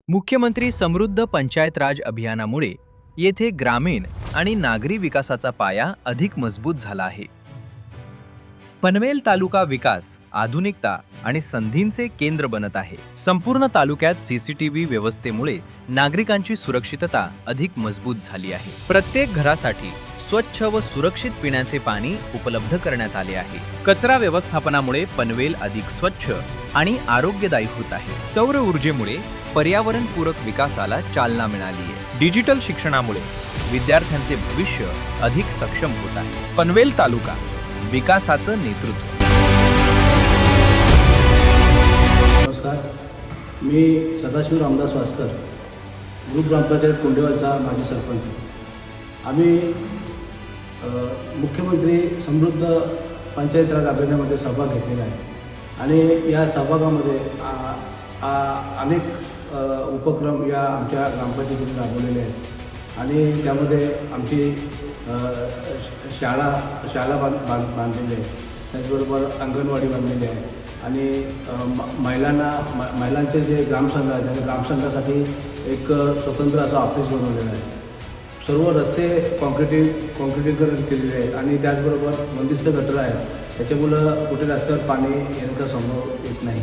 मुख्यमंत्री समृद्ध पंचायत राज अभियानामुळे येथे ग्रामीण आणि नागरी विकासाचा पाया अधिक मजबूत झाला आहे. पनवेल तालुका विकास, आधुनिकता आणि संधींचे केंद्र बनत आहे. संपूर्ण तालुक्यात सीसीटीव्ही व्यवस्थेमुळे नागरिकांची सुरक्षितता अधिक मजबूत झाली आहे. प्रत्येक घरासाठी स्वच्छ व सुरक्षित पिण्याचे पाणी उपलब्ध करण्यात आले आहे. कचरा व्यवस्थापनामुळे पनवेल अधिक स्वच्छ आणि आरोग्यदायी होत आहे. सौर ऊर्जेमुळे पर्यावरणपूरक विकासाला चालना मिळाली आहे. डिजिटल शिक्षणामुळे विद्यार्थ्यांचे भविष्य अधिक सक्षम होत आहे. पनवेल तालुका विकासाचं नेतृत्व. नमस्कार, मी सदाशिव रामदास वासकर, ग्रुप ग्रामपंचायत कोंडेवालचा माजी सरपंच. आम्ही मुख्यमंत्री समृद्ध पंचायत राज अभियानामध्ये सहभाग घेतलेला आहे आणि या सहभागामध्ये अनेक उपक्रम या आमच्या ग्रामपंचायतीने राबवलेले आहेत आणि त्यामध्ये आमची शाळा बांधलेली आहे, त्याचबरोबर अंगणवाडी बांधलेली आहे आणि महिलांचे जे ग्रामसंघ आहेत त्या ग्रामसंघासाठी एक स्वतंत्र असं ऑफिस बनवलेलं आहे. सर्व रस्ते कॉन्क्रिटीकरण केलेले आहेत आणि त्याचबरोबर बंदिस्त गटर आहेत, त्याच्यामुळं कुठे रस्त्यावर पाणी येण्याचा संभव येत नाही.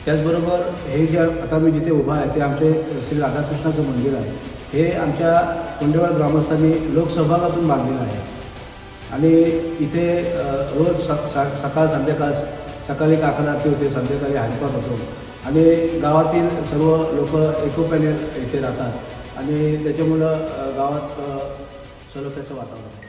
त्याचबरोबर हे जे आता मी जिथे उभा आहे ते आमचे श्री राधाकृष्णाचं मंदिर आहे. हे आमच्या कोंडेवाल ग्रामस्थांनी लोकसहभागातून बांधलेलं आहे आणि इथे रोज सकाळी काकड आरती होते, संध्याकाळी हरिपाठ होतो आणि गावातील सर्व लोक एकोप्याने इथे राहतात आणि त्याच्यामुळं गावात सलोख्याचं वातावरण आहे.